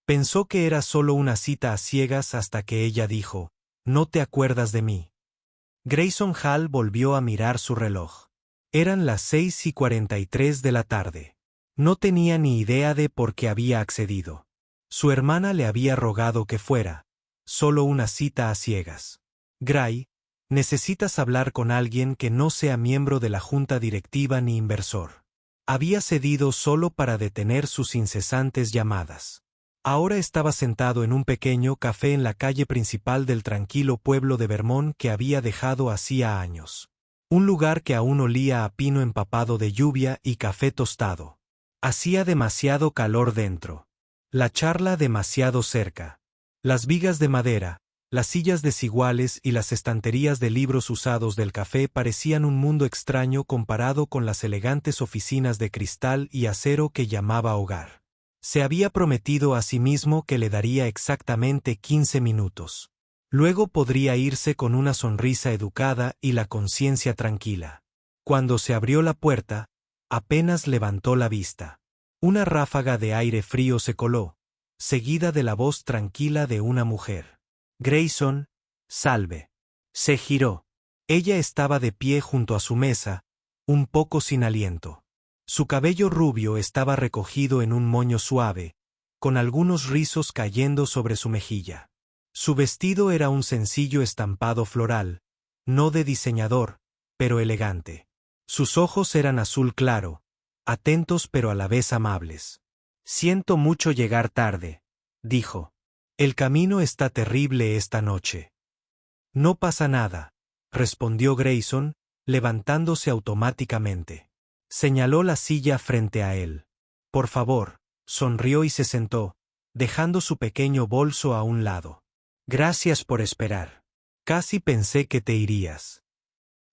Pensó que era solo una cita a ciegas hasta que ella dijo, «¿No te acuerdas de mí?». Grayson Hall volvió a mirar su reloj. Eran las 6:43 de la tarde. No tenía ni idea de por qué había accedido. Su hermana le había rogado que fuera. Solo una cita a ciegas. Gray, necesitas hablar con alguien que no sea miembro de la junta directiva ni inversor. Había cedido solo para detener sus incesantes llamadas. Ahora estaba sentado en un pequeño café en la calle principal del tranquilo pueblo de Vermont que había dejado hacía años. Un lugar que aún olía a pino empapado de lluvia y café tostado. Hacía demasiado calor dentro. La charla demasiado cerca. Las vigas de madera, las sillas desiguales y las estanterías de libros usados del café parecían un mundo extraño comparado con las elegantes oficinas de cristal y acero que llamaba hogar. Se había prometido a sí mismo que le daría exactamente 15 minutos. Luego podría irse con una sonrisa educada y la conciencia tranquila. Cuando se abrió la puerta, apenas levantó la vista. Una ráfaga de aire frío se coló, seguida de la voz tranquila de una mujer. «Grayson, salve». Se giró. Ella estaba de pie junto a su mesa, un poco sin aliento. Su cabello rubio estaba recogido en un moño suave, con algunos rizos cayendo sobre su mejilla. Su vestido era un sencillo estampado floral, no de diseñador, pero elegante. Sus ojos eran azul claro, atentos pero a la vez amables. «Siento mucho llegar tarde», dijo. «El camino está terrible esta noche». «No pasa nada», respondió Grayson, levantándose automáticamente. Señaló la silla frente a él. «Por favor», sonrió y se sentó, dejando su pequeño bolso a un lado. «Gracias por esperar. Casi pensé que te irías».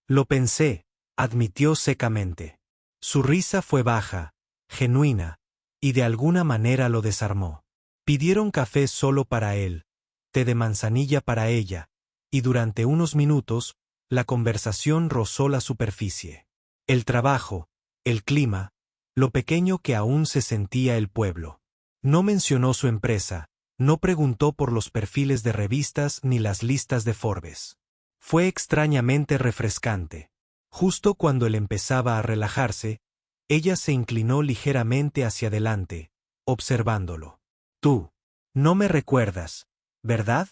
«Lo pensé», admitió secamente. Su risa fue baja, genuina, y de alguna manera lo desarmó. Pidieron café solo para él, té de manzanilla para ella, y durante unos minutos, la conversación rozó la superficie. El trabajo, el clima, lo pequeño que aún se sentía el pueblo. No mencionó su empresa, no preguntó por los perfiles de revistas ni las listas de Forbes. Fue extrañamente refrescante. Justo cuando él empezaba a relajarse, ella se inclinó ligeramente hacia adelante, observándolo. «Tú. No me recuerdas, ¿verdad?».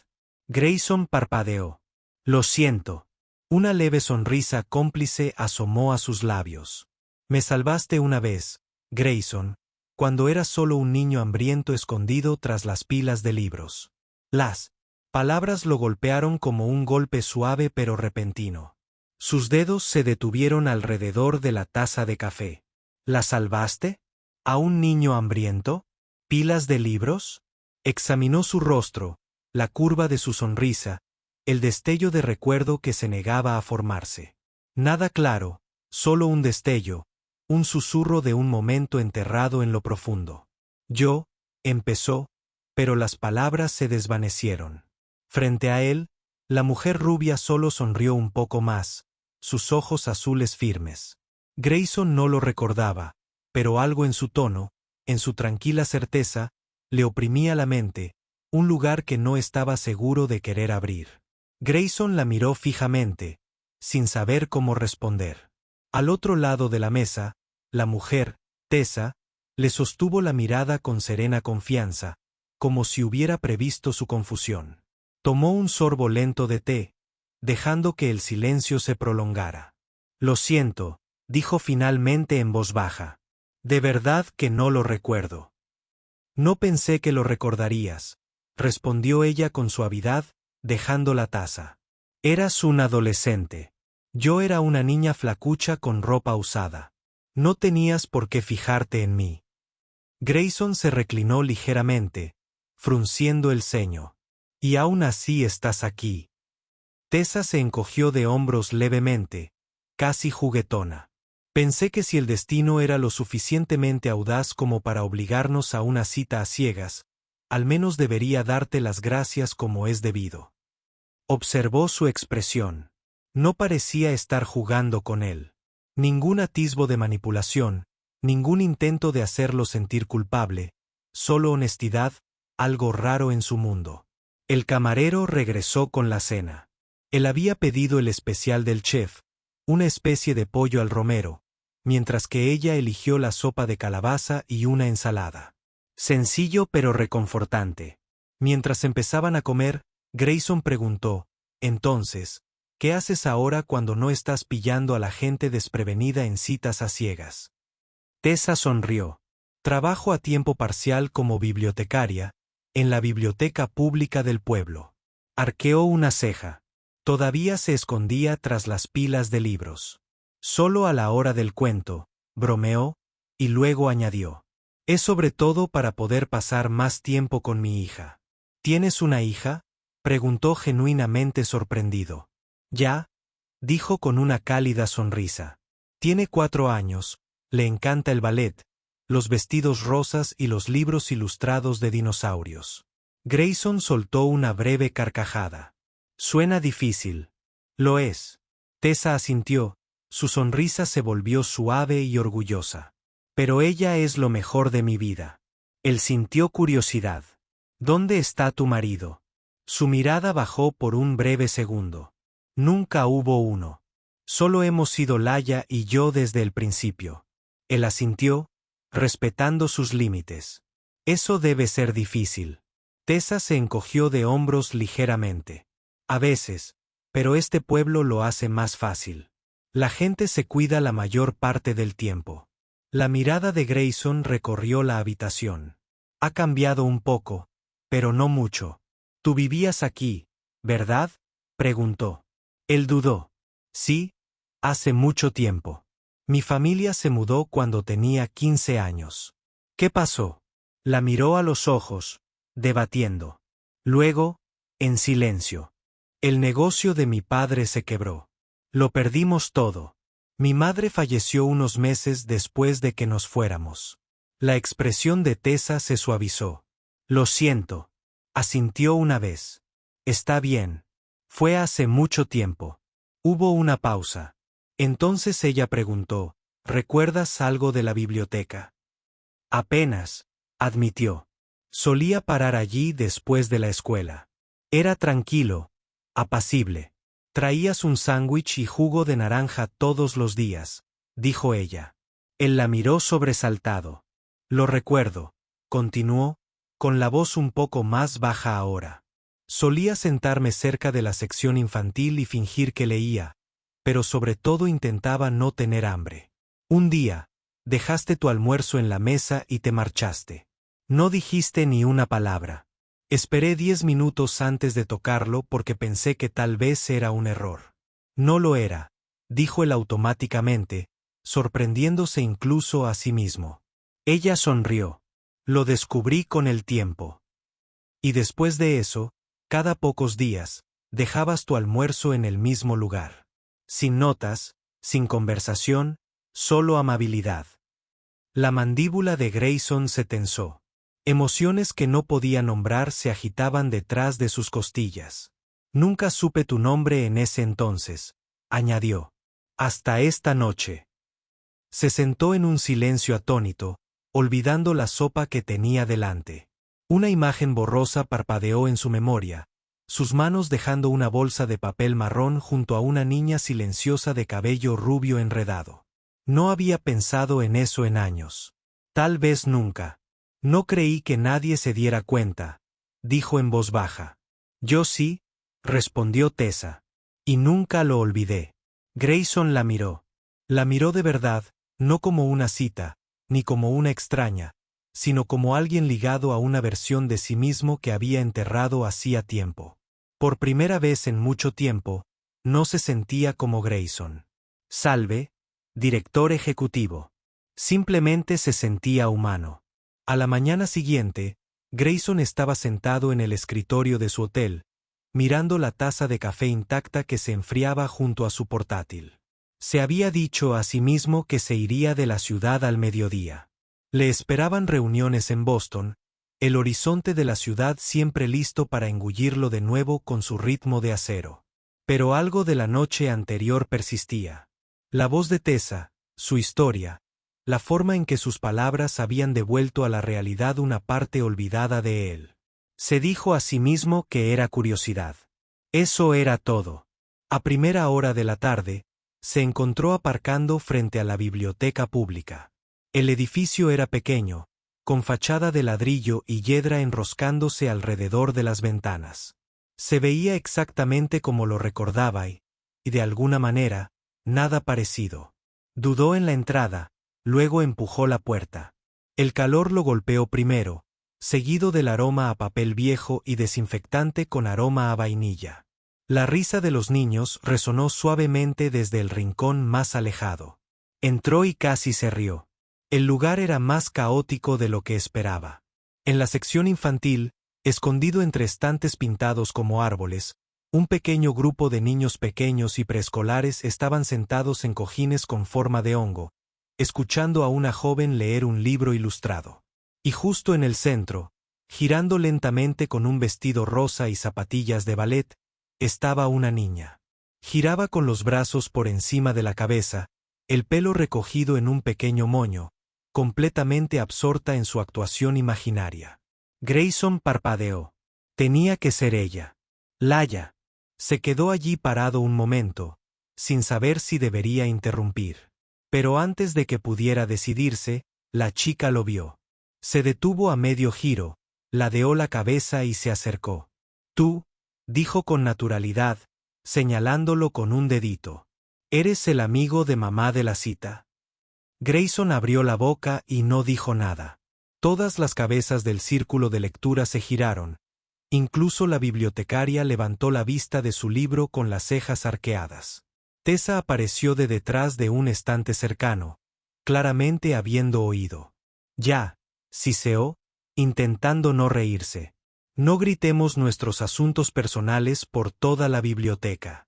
Grayson parpadeó. «Lo siento». Una leve sonrisa cómplice asomó a sus labios. «Me salvaste una vez, Grayson, cuando eras solo un niño hambriento escondido tras las pilas de libros». Las palabras lo golpearon como un golpe suave pero repentino. Sus dedos se detuvieron alrededor de la taza de café. «¿La salvaste? ¿A un niño hambriento? ¿Pilas de libros?». Examinó su rostro, la curva de su sonrisa, el destello de recuerdo que se negaba a formarse. Nada claro, solo un destello, un susurro de un momento enterrado en lo profundo. «Yo», empezó, pero las palabras se desvanecieron. Frente a él, la mujer rubia solo sonrió un poco más, sus ojos azules firmes. Grayson no lo recordaba, pero algo en su tono, en su tranquila certeza, le oprimía la mente, un lugar que no estaba seguro de querer abrir. Grayson la miró fijamente, sin saber cómo responder. Al otro lado de la mesa, la mujer, Tessa, le sostuvo la mirada con serena confianza, como si hubiera previsto su confusión. Tomó un sorbo lento de té, dejando que el silencio se prolongara. «Lo siento», dijo finalmente en voz baja. «De verdad que no lo recuerdo». «No pensé que lo recordarías», respondió ella con suavidad, dejando la taza. «Eras un adolescente. Yo era una niña flacucha con ropa usada. No tenías por qué fijarte en mí». Grayson se reclinó ligeramente, frunciendo el ceño. «Y aún así estás aquí». Tessa se encogió de hombros levemente, casi juguetona. «Pensé que si el destino era lo suficientemente audaz como para obligarnos a una cita a ciegas, al menos debería darte las gracias como es debido». Observó su expresión. No parecía estar jugando con él. Ningún atisbo de manipulación, ningún intento de hacerlo sentir culpable, solo honestidad, algo raro en su mundo. El camarero regresó con la cena. Él había pedido el especial del chef, una especie de pollo al romero, mientras que ella eligió la sopa de calabaza y una ensalada. Sencillo pero reconfortante. Mientras empezaban a comer, Grayson preguntó, entonces, ¿qué haces ahora cuando no estás pillando a la gente desprevenida en citas a ciegas? Tessa sonrió. Trabajo a tiempo parcial como bibliotecaria, en la biblioteca pública del pueblo. Arqueó una ceja. Todavía se escondía tras las pilas de libros. Solo a la hora del cuento, bromeó, y luego añadió. Es sobre todo para poder pasar más tiempo con mi hija. ¿Tienes una hija? Preguntó genuinamente sorprendido. Ya, dijo con una cálida sonrisa. Tiene 4 años, le encanta el ballet, los vestidos rosas y los libros ilustrados de dinosaurios. Grayson soltó una breve carcajada. Suena difícil. Lo es. Tessa asintió, su sonrisa se volvió suave y orgullosa. Pero ella es lo mejor de mi vida. Él sintió curiosidad. ¿Dónde está tu marido? Su mirada bajó por un breve segundo. Nunca hubo uno. Solo hemos sido Laia y yo desde el principio. Él asintió, respetando sus límites. Eso debe ser difícil. Tessa se encogió de hombros ligeramente. A veces, pero este pueblo lo hace más fácil. La gente se cuida la mayor parte del tiempo. La mirada de Grayson recorrió la habitación. Ha cambiado un poco, pero no mucho. Tú vivías aquí, ¿verdad? Preguntó. Él dudó. Sí, hace mucho tiempo. Mi familia se mudó cuando tenía 15 años. ¿Qué pasó? La miró a los ojos, debatiendo. Luego, en silencio. El negocio de mi padre se quebró. Lo perdimos todo. Mi madre falleció unos meses después de que nos fuéramos. La expresión de Tessa se suavizó. Lo siento. Asintió una vez. Está bien. Fue hace mucho tiempo. Hubo una pausa. Entonces ella preguntó, ¿recuerdas algo de la biblioteca? Apenas, admitió. Solía parar allí después de la escuela. Era tranquilo, apacible. Traías un sándwich y jugo de naranja todos los días, dijo ella. Él la miró sobresaltado. Lo recuerdo, continuó, con la voz un poco más baja ahora. Solía sentarme cerca de la sección infantil y fingir que leía, pero sobre todo intentaba no tener hambre. Un día, dejaste tu almuerzo en la mesa y te marchaste. No dijiste ni una palabra. Esperé 10 minutos antes de tocarlo porque pensé que tal vez era un error. No lo era, dijo él automáticamente, sorprendiéndose incluso a sí mismo. Ella sonrió. Lo descubrí con el tiempo. Y después de eso, cada pocos días, dejabas tu almuerzo en el mismo lugar. Sin notas, sin conversación, solo amabilidad. La mandíbula de Grayson se tensó. Emociones que no podía nombrar se agitaban detrás de sus costillas. Nunca supe tu nombre en ese entonces, añadió. Hasta esta noche. Se sentó en un silencio atónito, olvidando la sopa que tenía delante. Una imagen borrosa parpadeó en su memoria, sus manos dejando una bolsa de papel marrón junto a una niña silenciosa de cabello rubio enredado. No había pensado en eso en años. Tal vez nunca. No creí que nadie se diera cuenta, dijo en voz baja. Yo sí, respondió Tessa. Y nunca lo olvidé. Grayson la miró. La miró de verdad, no como una cita, ni como una extraña, sino como alguien ligado a una versión de sí mismo que había enterrado hacía tiempo. Por primera vez en mucho tiempo, no se sentía como Grayson. Salve, director ejecutivo. Simplemente se sentía humano. A la mañana siguiente, Grayson estaba sentado en el escritorio de su hotel, mirando la taza de café intacta que se enfriaba junto a su portátil. Se había dicho a sí mismo que se iría de la ciudad al mediodía. Le esperaban reuniones en Boston, el horizonte de la ciudad siempre listo para engullirlo de nuevo con su ritmo de acero. Pero algo de la noche anterior persistía. La voz de Tessa, su historia, la forma en que sus palabras habían devuelto a la realidad una parte olvidada de él. Se dijo a sí mismo que era curiosidad. Eso era todo. A primera hora de la tarde, se encontró aparcando frente a la biblioteca pública. El edificio era pequeño, con fachada de ladrillo y hiedra enroscándose alrededor de las ventanas. Se veía exactamente como lo recordaba y, de alguna manera, nada parecido. Dudó en la entrada, luego empujó la puerta. El calor lo golpeó primero, seguido del aroma a papel viejo y desinfectante con aroma a vainilla. La risa de los niños resonó suavemente desde el rincón más alejado. Entró y casi se rió. El lugar era más caótico de lo que esperaba. En la sección infantil, escondido entre estantes pintados como árboles, un pequeño grupo de niños pequeños y preescolares estaban sentados en cojines con forma de hongo, escuchando a una joven leer un libro ilustrado. Y justo en el centro, girando lentamente con un vestido rosa y zapatillas de ballet, estaba una niña. Giraba con los brazos por encima de la cabeza, el pelo recogido en un pequeño moño, completamente absorta en su actuación imaginaria. Grayson parpadeó. Tenía que ser ella. Laia. Se quedó allí parado un momento, sin saber si debería interrumpir. Pero antes de que pudiera decidirse, la chica lo vio. Se detuvo a medio giro, ladeó la cabeza y se acercó. Tú, dijo con naturalidad, señalándolo con un dedito. ¿Eres el amigo de mamá de la cita? Grayson abrió la boca y no dijo nada. Todas las cabezas del círculo de lectura se giraron. Incluso la bibliotecaria levantó la vista de su libro con las cejas arqueadas. Tessa apareció de detrás de un estante cercano, claramente habiendo oído. Ya, siseó, intentando no reírse. No gritemos nuestros asuntos personales por toda la biblioteca.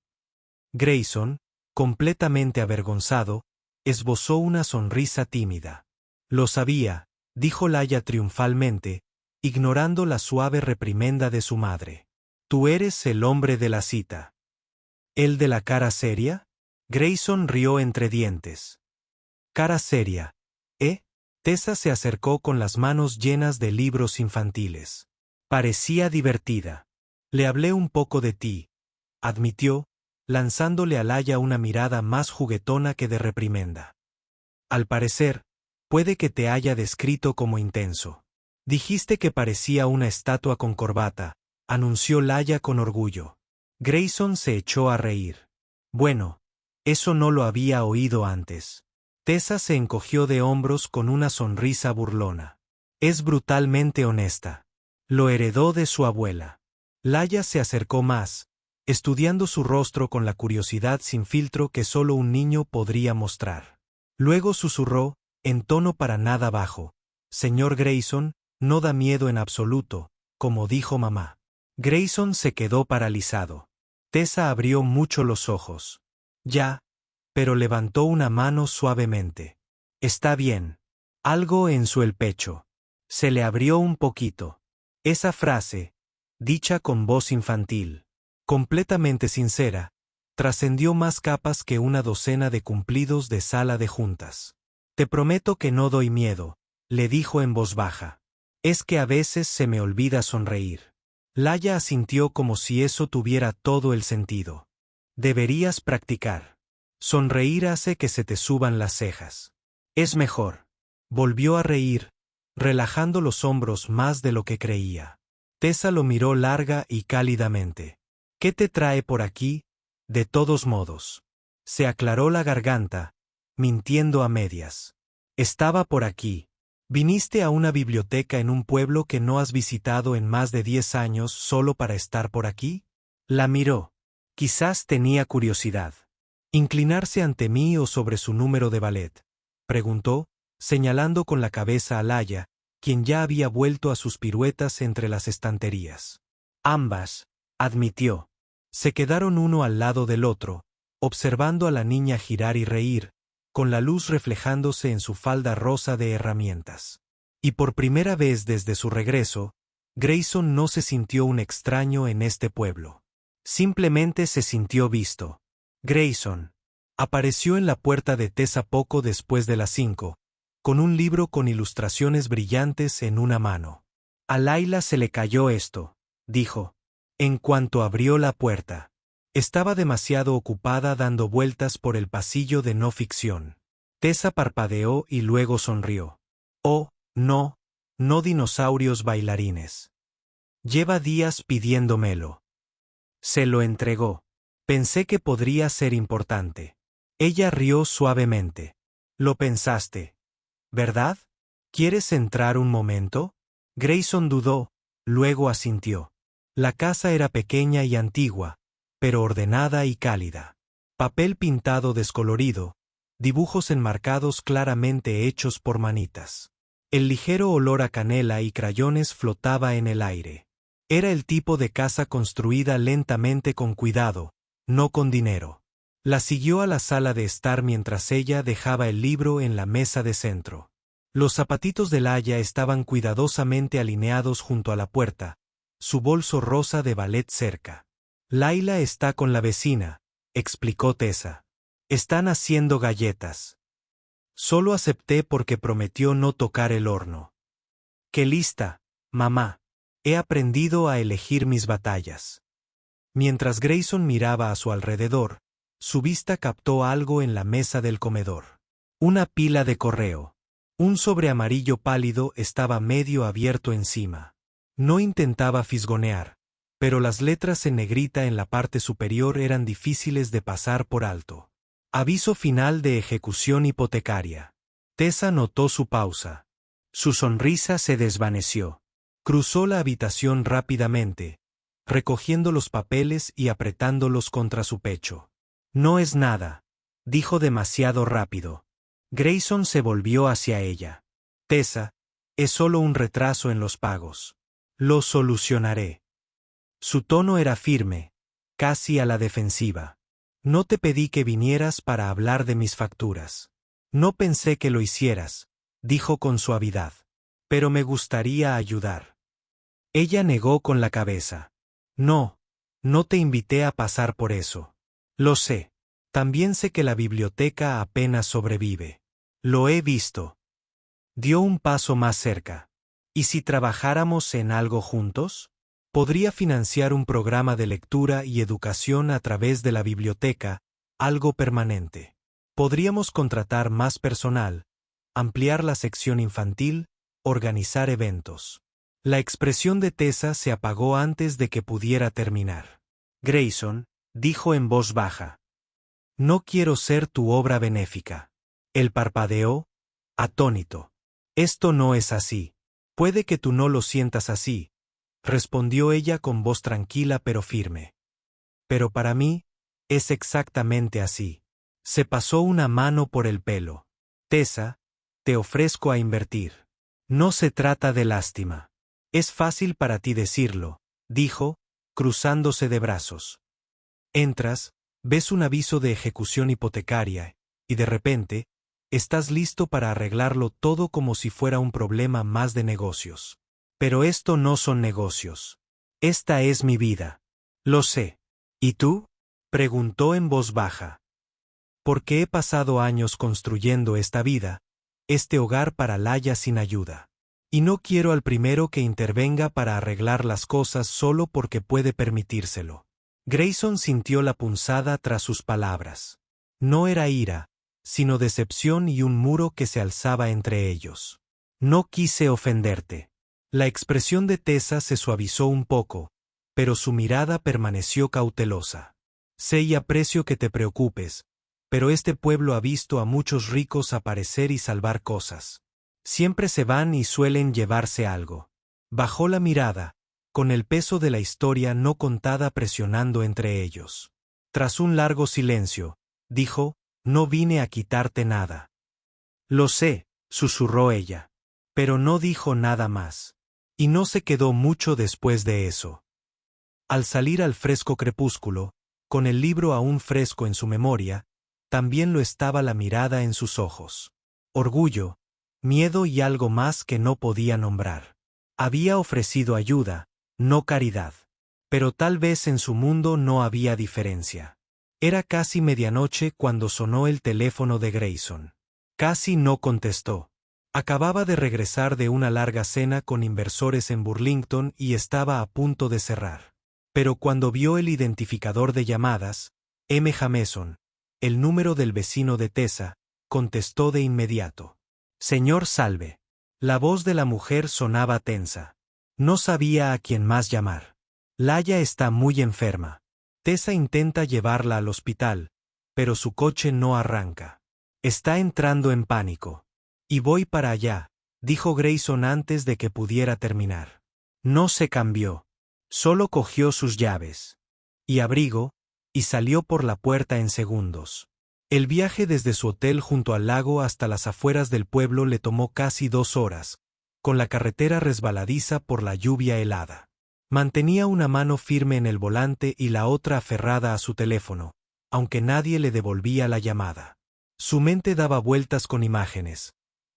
Grayson, completamente avergonzado, esbozó una sonrisa tímida. Lo sabía, dijo Laia triunfalmente, ignorando la suave reprimenda de su madre. Tú eres el hombre de la cita. ¿El de la cara seria? Grayson rió entre dientes. Cara seria, ¿eh? Tessa se acercó con las manos llenas de libros infantiles. Parecía divertida. Le hablé un poco de ti, admitió, lanzándole a Laia una mirada más juguetona que de reprimenda. Al parecer, puede que te haya descrito como intenso. Dijiste que parecía una estatua con corbata, anunció Laia con orgullo. Grayson se echó a reír. Bueno, eso no lo había oído antes. Tessa se encogió de hombros con una sonrisa burlona. Es brutalmente honesta. Lo heredó de su abuela. Laia se acercó más, estudiando su rostro con la curiosidad sin filtro que solo un niño podría mostrar. Luego susurró, en tono para nada bajo. Señor Grayson, no da miedo en absoluto, como dijo mamá. Grayson se quedó paralizado. Tessa abrió mucho los ojos. Ya, pero levantó una mano suavemente. Está bien. Algo en el pecho. Se le abrió un poquito. Esa frase, dicha con voz infantil, completamente sincera, trascendió más capas que una docena de cumplidos de sala de juntas. Te prometo que no doy miedo, le dijo en voz baja. Es que a veces se me olvida sonreír. Laia asintió como si eso tuviera todo el sentido. Deberías practicar. Sonreír hace que se te suban las cejas. Es mejor. Volvió a reír, relajando los hombros más de lo que creía. Tessa lo miró larga y cálidamente. ¿Qué te trae por aquí? De todos modos. Se aclaró la garganta, mintiendo a medias. Estaba por aquí. ¿Viniste a una biblioteca en un pueblo que no has visitado en más de 10 años solo para estar por aquí? La miró. Quizás tenía curiosidad. ¿Inclinarse ante mí o sobre su número de ballet? Preguntó, señalando con la cabeza a Laia, quien ya había vuelto a sus piruetas entre las estanterías. Ambas, admitió. Se quedaron uno al lado del otro, observando a la niña girar y reír, con la luz reflejándose en su falda rosa de herramientas. Y por primera vez desde su regreso, Grayson no se sintió un extraño en este pueblo. Simplemente se sintió visto. Grayson apareció en la puerta de Tessa poco después de las 5, con un libro con ilustraciones brillantes en una mano. A Laila se le cayó esto, dijo, en cuanto abrió la puerta. Estaba demasiado ocupada dando vueltas por el pasillo de no ficción. Tessa parpadeó y luego sonrió. Oh, no, no dinosaurios bailarines. Lleva días pidiéndomelo. Se lo entregó. Pensé que podría ser importante. Ella rió suavemente. Lo pensaste, ¿verdad? ¿Quieres entrar un momento? Grayson dudó, luego asintió. La casa era pequeña y antigua, pero ordenada y cálida. Papel pintado descolorido, dibujos enmarcados claramente hechos por manitas. El ligero olor a canela y crayones flotaba en el aire. Era el tipo de casa construida lentamente con cuidado, no con dinero. La siguió a la sala de estar mientras ella dejaba el libro en la mesa de centro. Los zapatitos de Laia estaban cuidadosamente alineados junto a la puerta, su bolso rosa de ballet cerca. Laila está con la vecina, explicó Tessa. Están haciendo galletas. Solo acepté porque prometió no tocar el horno. ¡Qué lista, mamá! He aprendido a elegir mis batallas. Mientras Grayson miraba a su alrededor, su vista captó algo en la mesa del comedor. Una pila de correo. Un sobre amarillo pálido estaba medio abierto encima. No intentaba fisgonear, pero las letras en negrita en la parte superior eran difíciles de pasar por alto. Aviso final de ejecución hipotecaria. Tessa notó su pausa. Su sonrisa se desvaneció. Cruzó la habitación rápidamente, recogiendo los papeles y apretándolos contra su pecho. No es nada, dijo demasiado rápido. Grayson se volvió hacia ella. Tessa, es solo un retraso en los pagos. Lo solucionaré. Su tono era firme, casi a la defensiva. No te pedí que vinieras para hablar de mis facturas. No pensé que lo hicieras, dijo con suavidad. Pero me gustaría ayudar. Ella negó con la cabeza. No, no te invité a pasar por eso. Lo sé. También sé que la biblioteca apenas sobrevive. Lo he visto. Dio un paso más cerca. ¿Y si trabajáramos en algo juntos? Podría financiar un programa de lectura y educación a través de la biblioteca, algo permanente. Podríamos contratar más personal, ampliar la sección infantil, organizar eventos. La expresión de Tessa se apagó antes de que pudiera terminar. Grayson, dijo en voz baja. No quiero ser tu obra benéfica. Él parpadeó, atónito. Esto no es así. Puede que tú no lo sientas así, respondió ella con voz tranquila pero firme. Pero para mí, es exactamente así. Se pasó una mano por el pelo. Tessa, te ofrezco a invertir. No se trata de lástima. Es fácil para ti decirlo, dijo, cruzándose de brazos. Entras, ves un aviso de ejecución hipotecaria, y de repente, estás listo para arreglarlo todo como si fuera un problema más de negocios. Pero esto no son negocios. Esta es mi vida. Lo sé. ¿Y tú? Preguntó en voz baja. Porque he pasado años construyendo esta vida, este hogar para Laia sin ayuda. Y no quiero al primero que intervenga para arreglar las cosas solo porque puede permitírselo. Grayson sintió la punzada tras sus palabras. No era ira, sino decepción y un muro que se alzaba entre ellos. No quise ofenderte. La expresión de Tessa se suavizó un poco, pero su mirada permaneció cautelosa. Sé y aprecio que te preocupes, pero este pueblo ha visto a muchos ricos aparecer y salvar cosas. Siempre se van y suelen llevarse algo. Bajó la mirada, con el peso de la historia no contada presionando entre ellos. Tras un largo silencio, dijo, no vine a quitarte nada. Lo sé, susurró ella. Pero no dijo nada más. Y no se quedó mucho después de eso. Al salir al fresco crepúsculo, con el libro aún fresco en su memoria, también lo estaba la mirada en sus ojos. Orgullo, miedo y algo más que no podía nombrar. Había ofrecido ayuda, no caridad. Pero tal vez en su mundo no había diferencia. Era casi medianoche cuando sonó el teléfono de Grayson. Casi no contestó. Acababa de regresar de una larga cena con inversores en Burlington y estaba a punto de cerrar. Pero cuando vio el identificador de llamadas, M. Jameson, el número del vecino de Tessa, contestó de inmediato. Señor Salve. La voz de la mujer sonaba tensa. No sabía a quién más llamar. Laia está muy enferma. Tessa intenta llevarla al hospital, pero su coche no arranca. Está entrando en pánico. Y voy para allá, dijo Grayson antes de que pudiera terminar. No se cambió. Solo cogió sus llaves y abrigo, y salió por la puerta en segundos. El viaje desde su hotel junto al lago hasta las afueras del pueblo le tomó casi 2 horas, con la carretera resbaladiza por la lluvia helada. Mantenía una mano firme en el volante y la otra aferrada a su teléfono, aunque nadie le devolvía la llamada. Su mente daba vueltas con imágenes.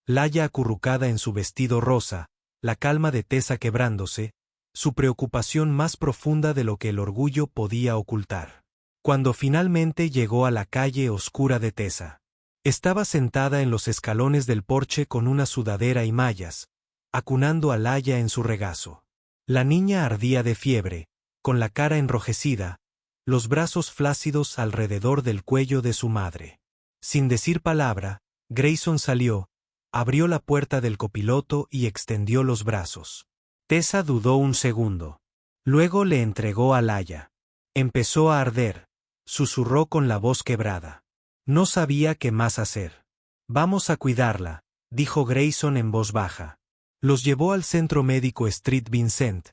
Laia acurrucada en su vestido rosa, la calma de Tessa quebrándose, su preocupación más profunda de lo que el orgullo podía ocultar. Cuando finalmente llegó a la calle oscura de Tessa, estaba sentada en los escalones del porche con una sudadera y mallas, acunando a Laia en su regazo. La niña ardía de fiebre, con la cara enrojecida, los brazos flácidos alrededor del cuello de su madre. Sin decir palabra, Grayson salió, abrió la puerta del copiloto y extendió los brazos. Tessa dudó un segundo. Luego le entregó a Laia. Empezó a arder, susurró con la voz quebrada. No sabía qué más hacer. Vamos a cuidarla, dijo Grayson en voz baja. Los llevó al Centro Médico Street Vincent,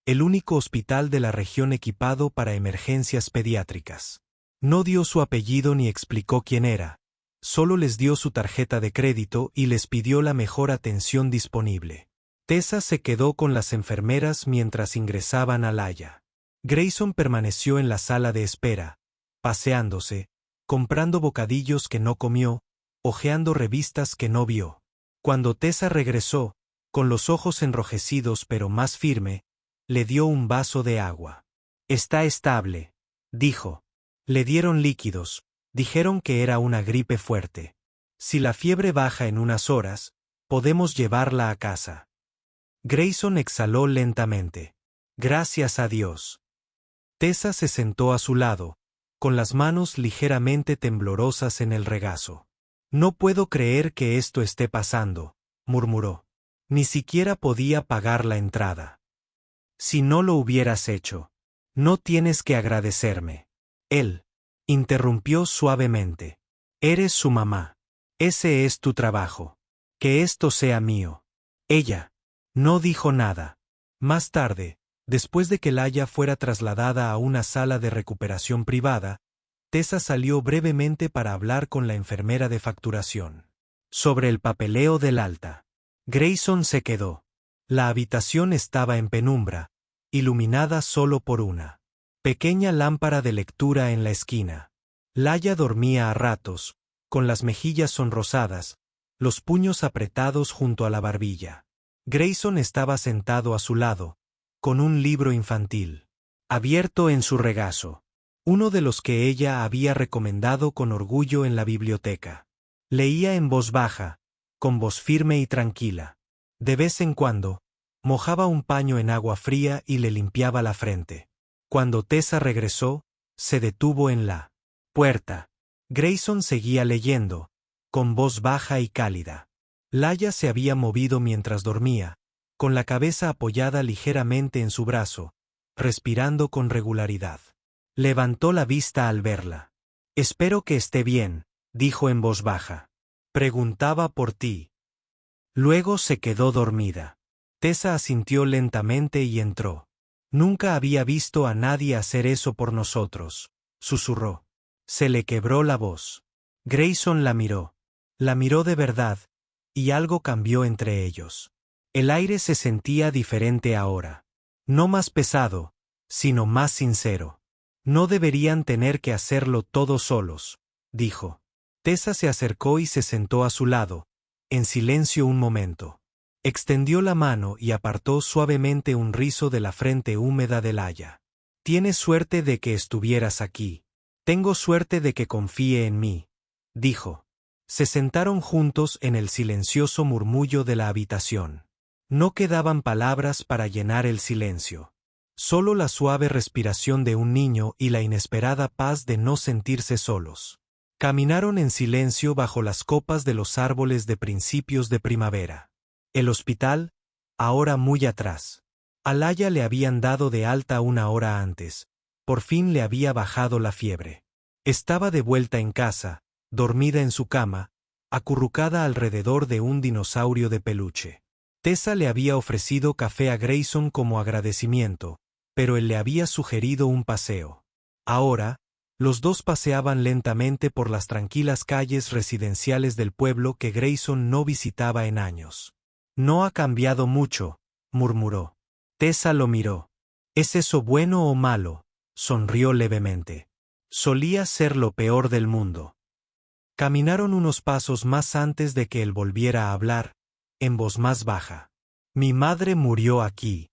el único hospital de la región equipado para emergencias pediátricas. No dio su apellido ni explicó quién era. Solo les dio su tarjeta de crédito y les pidió la mejor atención disponible. Tessa se quedó con las enfermeras mientras ingresaban a Laia. Grayson permaneció en la sala de espera, paseándose, comprando bocadillos que no comió, hojeando revistas que no vio. Cuando Tessa regresó, con los ojos enrojecidos pero más firme, le dio un vaso de agua. Está estable, dijo. Le dieron líquidos. Dijeron que era una gripe fuerte. Si la fiebre baja en unas horas, podemos llevarla a casa. Grayson exhaló lentamente. Gracias a Dios. Tessa se sentó a su lado, con las manos ligeramente temblorosas en el regazo. No puedo creer que esto esté pasando, murmuró. Ni siquiera podía pagar la entrada. Si no lo hubieras hecho, no tienes que agradecerme. Él interrumpió suavemente. Eres su mamá. Ese es tu trabajo. Que esto sea mío. Ella no dijo nada. Más tarde, después de que Laia fuera trasladada a una sala de recuperación privada, Tessa salió brevemente para hablar con la enfermera de facturación. Sobre el papeleo del alta. Grayson se quedó. La habitación estaba en penumbra, iluminada solo por una pequeña lámpara de lectura en la esquina. Laia dormía a ratos, con las mejillas sonrosadas, los puños apretados junto a la barbilla. Grayson estaba sentado a su lado, con un libro infantil, abierto en su regazo, uno de los que ella había recomendado con orgullo en la biblioteca. Leía en voz baja, con voz firme y tranquila. De vez en cuando, mojaba un paño en agua fría y le limpiaba la frente. Cuando Tessa regresó, se detuvo en la puerta. Grayson seguía leyendo, con voz baja y cálida. Laia se había movido mientras dormía, con la cabeza apoyada ligeramente en su brazo, respirando con regularidad. Levantó la vista al verla. Espero que esté bien, dijo en voz baja. Preguntaba por ti. Luego se quedó dormida. Tessa asintió lentamente y entró. Nunca había visto a nadie hacer eso por nosotros, susurró. Se le quebró la voz. Grayson la miró. La miró de verdad, y algo cambió entre ellos. El aire se sentía diferente ahora. No más pesado, sino más sincero. No deberían tener que hacerlo todos solos, dijo. Tessa se acercó y se sentó a su lado, en silencio un momento. Extendió la mano y apartó suavemente un rizo de la frente húmeda de Laia. Tienes suerte de que estuvieras aquí. Tengo suerte de que confíe en mí, dijo. Se sentaron juntos en el silencioso murmullo de la habitación. No quedaban palabras para llenar el silencio. Solo la suave respiración de un niño y la inesperada paz de no sentirse solos. Caminaron en silencio bajo las copas de los árboles de principios de primavera. El hospital, ahora muy atrás. Al Aya le habían dado de alta una hora antes. Por fin le había bajado la fiebre. Estaba de vuelta en casa, dormida en su cama, acurrucada alrededor de un dinosaurio de peluche. Tessa le había ofrecido café a Grayson como agradecimiento, pero él le había sugerido un paseo. Ahora, los dos paseaban lentamente por las tranquilas calles residenciales del pueblo que Grayson no visitaba en años. No ha cambiado mucho, murmuró. Tessa lo miró. ¿Es eso bueno o malo? Sonrió levemente. Solía ser lo peor del mundo. Caminaron unos pasos más antes de que él volviera a hablar, en voz más baja. Mi madre murió aquí.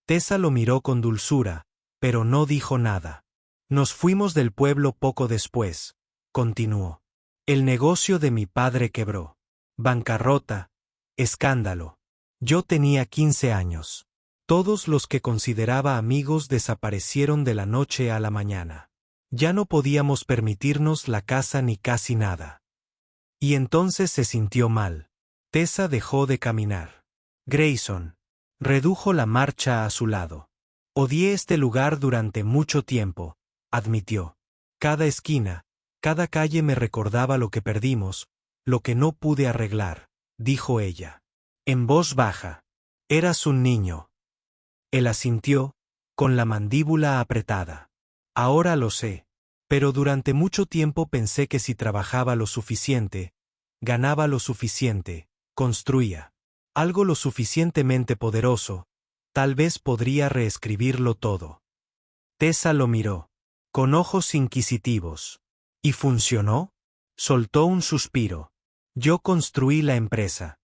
Tessa lo miró con dulzura, pero no dijo nada. Nos fuimos del pueblo poco después, continuó. El negocio de mi padre quebró. Bancarrota, escándalo. Yo tenía 15 años. Todos los que consideraba amigos desaparecieron de la noche a la mañana. Ya no podíamos permitirnos la casa ni casi nada. Y entonces se sintió mal. Tessa dejó de caminar. Grayson redujo la marcha a su lado. Odié este lugar durante mucho tiempo, admitió. Cada esquina, cada calle me recordaba lo que perdimos, lo que no pude arreglar, dijo ella. En voz baja. Eras un niño. Él asintió, con la mandíbula apretada. Ahora lo sé. Pero durante mucho tiempo pensé que si trabajaba lo suficiente, ganaba lo suficiente, construía algo lo suficientemente poderoso, tal vez podría reescribirlo todo. Tessa lo miró, con ojos inquisitivos. ¿Y funcionó? Soltó un suspiro. Yo construí la empresa.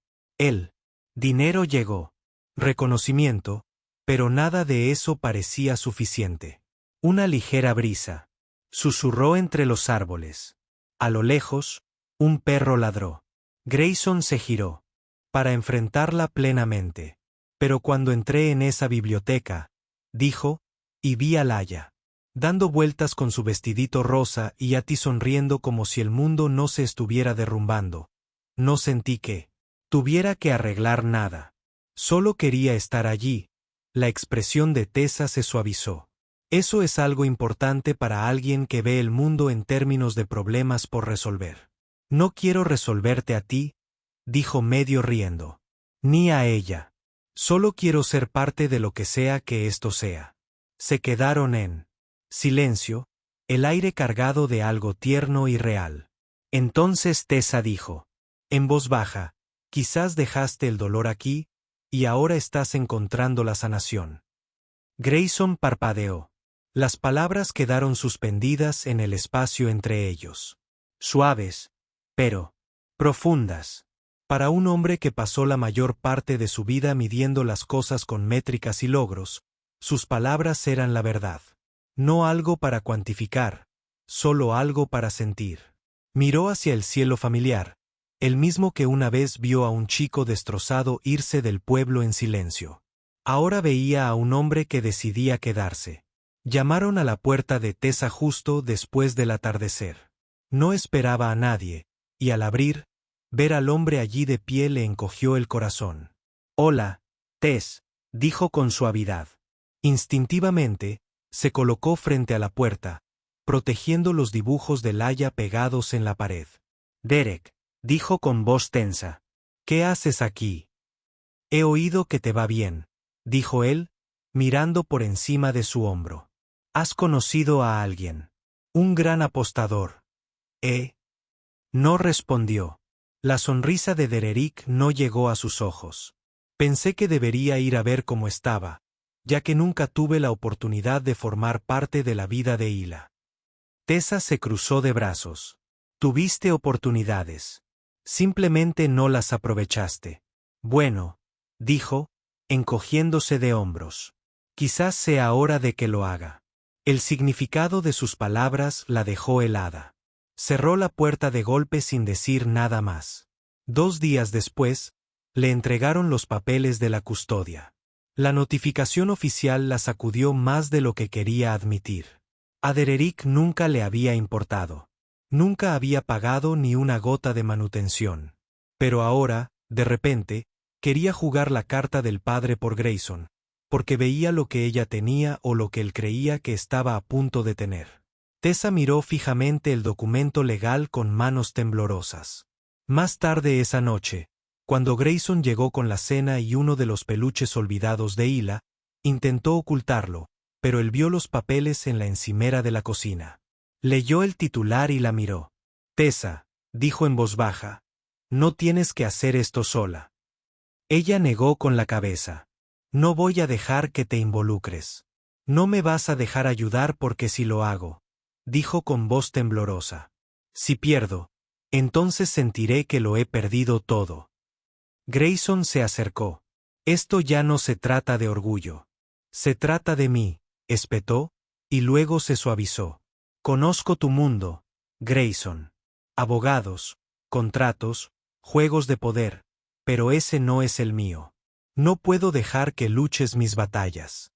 Dinero llegó. Reconocimiento, pero nada de eso parecía suficiente. Una ligera brisa. Susurró entre los árboles. A lo lejos, un perro ladró. Grayson se giró, para enfrentarla plenamente. Pero cuando entré en esa biblioteca, dijo, y vi a Laia, dando vueltas con su vestidito rosa y a ti sonriendo como si el mundo no se estuviera derrumbando. No sentí que tuviera que arreglar nada. Solo quería estar allí. La expresión de Tessa se suavizó. Eso es algo importante para alguien que ve el mundo en términos de problemas por resolver. No quiero resolverte a ti, dijo medio riendo. Ni a ella. Solo quiero ser parte de lo que sea que esto sea. Se quedaron en silencio, el aire cargado de algo tierno y real. Entonces Tessa dijo, en voz baja, quizás dejaste el dolor aquí, y ahora estás encontrando la sanación. Grayson parpadeó. Las palabras quedaron suspendidas en el espacio entre ellos. Suaves, pero profundas. Para un hombre que pasó la mayor parte de su vida midiendo las cosas con métricas y logros, sus palabras eran la verdad. No algo para cuantificar, solo algo para sentir. Miró hacia el cielo familiar, el mismo que una vez vio a un chico destrozado irse del pueblo en silencio. Ahora veía a un hombre que decidía quedarse. Llamaron a la puerta de Tessa justo después del atardecer. No esperaba a nadie, y al abrir, ver al hombre allí de pie le encogió el corazón. Hola, Tess, dijo con suavidad. Instintivamente, se colocó frente a la puerta, protegiendo los dibujos de Laia pegados en la pared. Derek, dijo con voz tensa. ¿Qué haces aquí? He oído que te va bien, dijo él, mirando por encima de su hombro. ¿Has conocido a alguien? Un gran apostador. No respondió. La sonrisa de Dererick no llegó a sus ojos. Pensé que debería ir a ver cómo estaba, ya que nunca tuve la oportunidad de formar parte de la vida de Hila. Tessa se cruzó de brazos. Tuviste oportunidades. Simplemente no las aprovechaste. Bueno, dijo, encogiéndose de hombros. Quizás sea hora de que lo haga. El significado de sus palabras la dejó helada. Cerró la puerta de golpe sin decir nada más. 2 días después, le entregaron los papeles de la custodia. La notificación oficial la sacudió más de lo que quería admitir. A Dererick nunca le había importado. Nunca había pagado ni una gota de manutención. Pero ahora, de repente, quería jugar la carta del padre por Grayson, porque veía lo que ella tenía o lo que él creía que estaba a punto de tener. Tessa miró fijamente el documento legal con manos temblorosas. Más tarde esa noche, cuando Grayson llegó con la cena y uno de los peluches olvidados de Hila, intentó ocultarlo, pero él vio los papeles en la encimera de la cocina. Leyó el titular y la miró. Tessa, dijo en voz baja, no tienes que hacer esto sola. Ella negó con la cabeza. No voy a dejar que te involucres. No me vas a dejar ayudar porque si lo hago, dijo con voz temblorosa. Si pierdo, entonces sentiré que lo he perdido todo. Grayson se acercó. Esto ya no se trata de orgullo. Se trata de mí, espetó, y luego se suavizó. Conozco tu mundo, Grayson. Abogados, contratos, juegos de poder, pero ese no es el mío. No puedo dejar que luches mis batallas.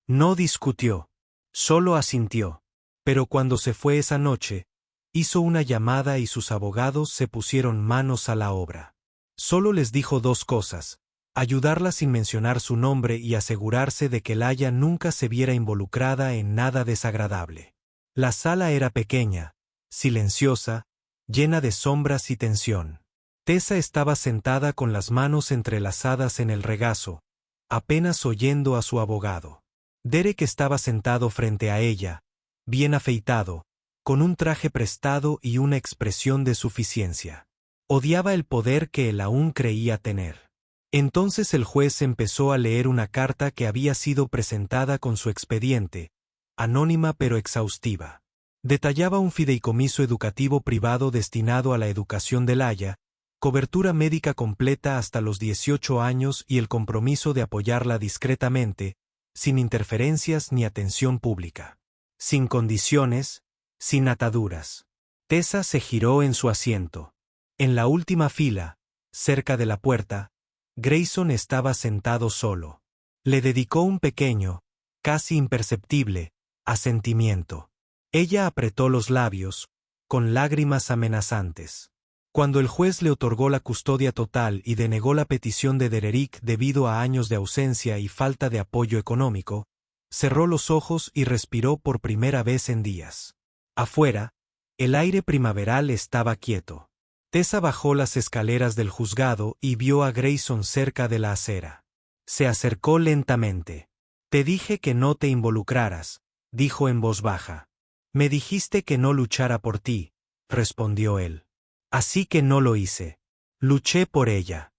No discutió, solo asintió. Pero cuando se fue esa noche, hizo una llamada y sus abogados se pusieron manos a la obra. Solo les dijo 2 cosas: ayudarla sin mencionar su nombre y asegurarse de que Laia nunca se viera involucrada en nada desagradable. La sala era pequeña, silenciosa, llena de sombras y tensión. Tessa estaba sentada con las manos entrelazadas en el regazo, apenas oyendo a su abogado. Derek estaba sentado frente a ella, bien afeitado, con un traje prestado y una expresión de suficiencia. Odiaba el poder que él aún creía tener. Entonces el juez empezó a leer una carta que había sido presentada con su expediente, anónima pero exhaustiva. Detallaba un fideicomiso educativo privado destinado a la educación de Laia, cobertura médica completa hasta los 18 años y el compromiso de apoyarla discretamente, sin interferencias ni atención pública. Sin condiciones, sin ataduras. Tessa se giró en su asiento. En la última fila, cerca de la puerta, Grayson estaba sentado solo. Le dedicó un pequeño, casi imperceptible, asentimiento. Ella apretó los labios, con lágrimas amenazantes. Cuando el juez le otorgó la custodia total y denegó la petición de Dererick debido a años de ausencia y falta de apoyo económico, cerró los ojos y respiró por primera vez en días. Afuera, el aire primaveral estaba quieto. Tessa bajó las escaleras del juzgado y vio a Grayson cerca de la acera. Se acercó lentamente. Te dije que no te involucraras, dijo en voz baja. Me dijiste que no luchara por ti, respondió él. Así que no lo hice. Luché por ella.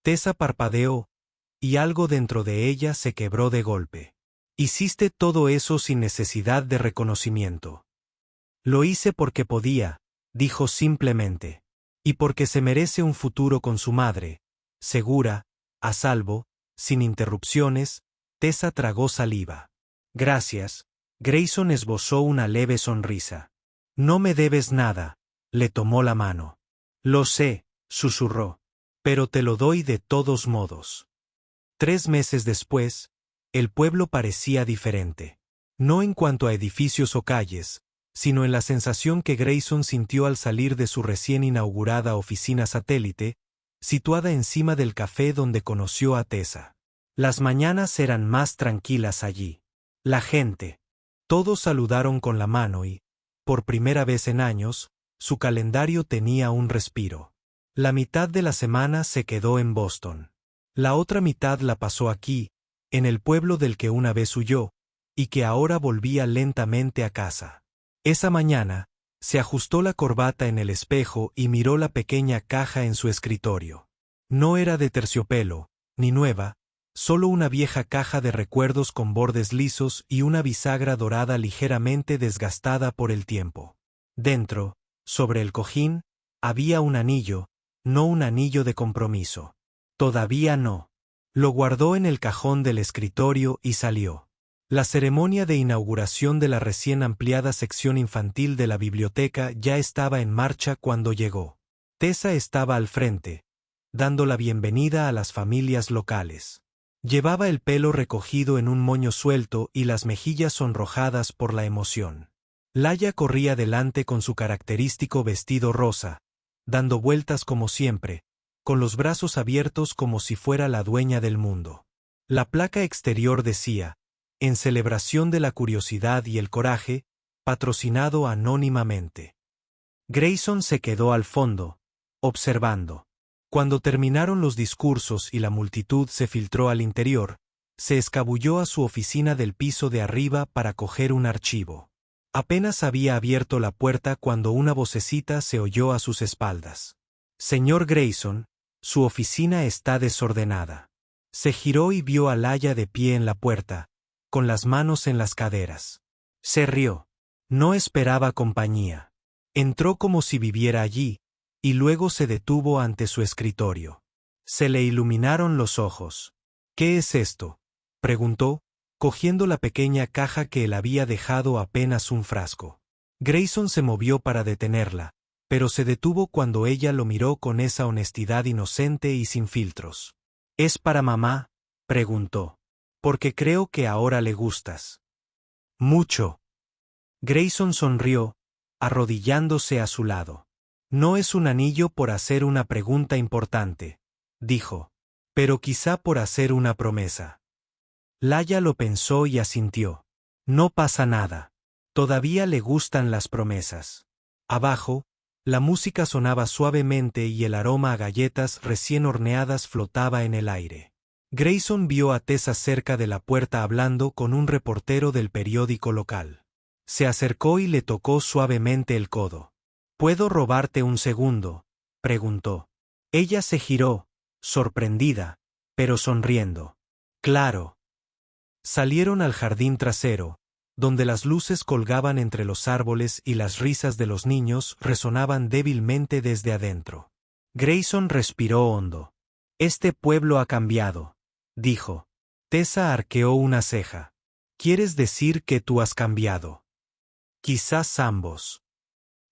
Tessa parpadeó, y algo dentro de ella se quebró de golpe. Hiciste todo eso sin necesidad de reconocimiento. Lo hice porque podía, dijo simplemente. Y porque se merece un futuro con su madre, segura, a salvo, sin interrupciones. Tessa tragó saliva. Gracias. Grayson esbozó una leve sonrisa. No me debes nada. Le tomó la mano. Lo sé, susurró. Pero te lo doy de todos modos. 3 meses después, el pueblo parecía diferente. No en cuanto a edificios o calles, sino en la sensación que Grayson sintió al salir de su recién inaugurada oficina satélite, situada encima del café donde conoció a Tessa. Las mañanas eran más tranquilas allí. La gente. Todos saludaron con la mano y, por primera vez en años, su calendario tenía un respiro. La mitad de la semana se quedó en Boston. La otra mitad la pasó aquí, en el pueblo del que una vez huyó, y que ahora volvía lentamente a casa. Esa mañana, se ajustó la corbata en el espejo y miró la pequeña caja en su escritorio. No era de terciopelo, ni nueva, solo una vieja caja de recuerdos con bordes lisos y una bisagra dorada ligeramente desgastada por el tiempo. Dentro, sobre el cojín, había un anillo, no un anillo de compromiso. Todavía no. Lo guardó en el cajón del escritorio y salió. La ceremonia de inauguración de la recién ampliada sección infantil de la biblioteca ya estaba en marcha cuando llegó. Tessa estaba al frente, dando la bienvenida a las familias locales. Llevaba el pelo recogido en un moño suelto y las mejillas sonrojadas por la emoción. Laia corría delante con su característico vestido rosa, dando vueltas como siempre, con los brazos abiertos como si fuera la dueña del mundo. La placa exterior decía: en celebración de la curiosidad y el coraje, patrocinado anónimamente. Grayson se quedó al fondo, observando. Cuando terminaron los discursos y la multitud se filtró al interior, se escabulló a su oficina del piso de arriba para coger un archivo. Apenas había abierto la puerta cuando una vocecita se oyó a sus espaldas. Señor Grayson, su oficina está desordenada. Se giró y vio a Laia de pie en la puerta, con las manos en las caderas. Se rió. No esperaba compañía. Entró como si viviera allí, y luego se detuvo ante su escritorio. Se le iluminaron los ojos. ¿Qué es esto?, preguntó, cogiendo la pequeña caja que él había dejado apenas un frasco. Grayson se movió para detenerla, pero se detuvo cuando ella lo miró con esa honestidad inocente y sin filtros. ¿Es para mamá?, preguntó. Porque creo que ahora le gustas. Mucho. Grayson sonrió, arrodillándose a su lado. No es un anillo por hacer una pregunta importante, dijo, pero quizá por hacer una promesa. Laia lo pensó y asintió. No pasa nada. Todavía le gustan las promesas. Abajo, la música sonaba suavemente y el aroma a galletas recién horneadas flotaba en el aire. Grayson vio a Tessa cerca de la puerta hablando con un reportero del periódico local. Se acercó y le tocó suavemente el codo. ¿Puedo robarte un segundo?, preguntó. Ella se giró, sorprendida, pero sonriendo. Claro. Salieron al jardín trasero, donde las luces colgaban entre los árboles y las risas de los niños resonaban débilmente desde adentro. Grayson respiró hondo. Este pueblo ha cambiado, dijo. Tessa arqueó una ceja. ¿Quieres decir que tú has cambiado? Quizás ambos.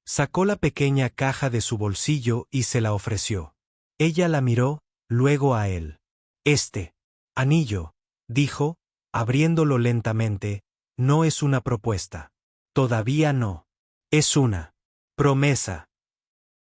Sacó la pequeña caja de su bolsillo y se la ofreció. Ella la miró, luego a él. Este anillo, dijo, abriéndolo lentamente, no es una propuesta. Todavía no. Es una promesa.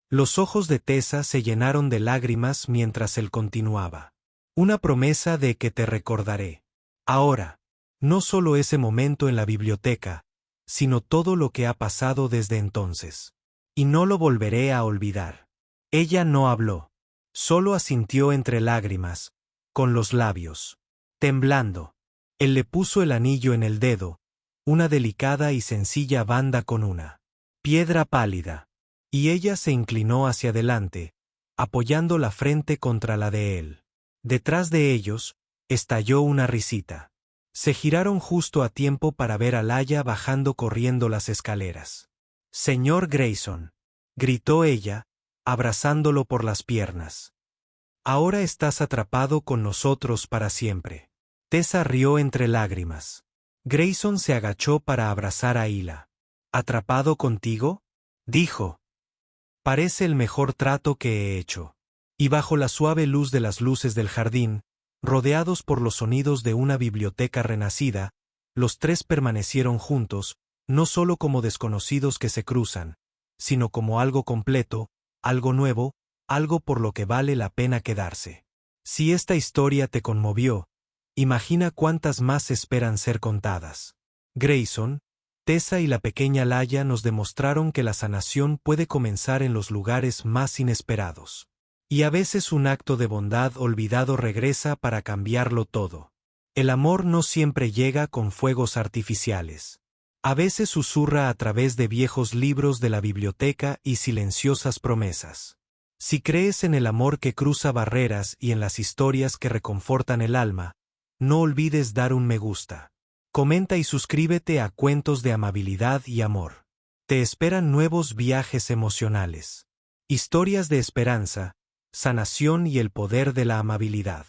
Los ojos de Tessa se llenaron de lágrimas mientras él continuaba. Una promesa de que te recordaré. Ahora, no solo ese momento en la biblioteca, sino todo lo que ha pasado desde entonces. Y no lo volveré a olvidar. Ella no habló. Solo asintió entre lágrimas, con los labios temblando. Él le puso el anillo en el dedo, una delicada y sencilla banda con una piedra pálida, y ella se inclinó hacia adelante, apoyando la frente contra la de él. Detrás de ellos, estalló una risita. Se giraron justo a tiempo para ver a Laia bajando corriendo las escaleras. «Señor Grayson», gritó ella, abrazándolo por las piernas. «Ahora estás atrapado con nosotros para siempre». Tessa rió entre lágrimas. Grayson se agachó para abrazar a Hila. «¿Atrapado contigo?», dijo. «Parece el mejor trato que he hecho». Y bajo la suave luz de las luces del jardín, rodeados por los sonidos de una biblioteca renacida, los tres permanecieron juntos, no solo como desconocidos que se cruzan, sino como algo completo, algo nuevo, algo por lo que vale la pena quedarse. Si esta historia te conmovió, imagina cuántas más esperan ser contadas. Grayson, Tessa y la pequeña Laia nos demostraron que la sanación puede comenzar en los lugares más inesperados. Y a veces un acto de bondad olvidado regresa para cambiarlo todo. El amor no siempre llega con fuegos artificiales. A veces susurra a través de viejos libros de la biblioteca y silenciosas promesas. Si crees en el amor que cruza barreras y en las historias que reconfortan el alma, no olvides dar un me gusta. Comenta y suscríbete a Cuentos de Amabilidad y Amor. Te esperan nuevos viajes emocionales. Historias de esperanza, sanación y el poder de la amabilidad.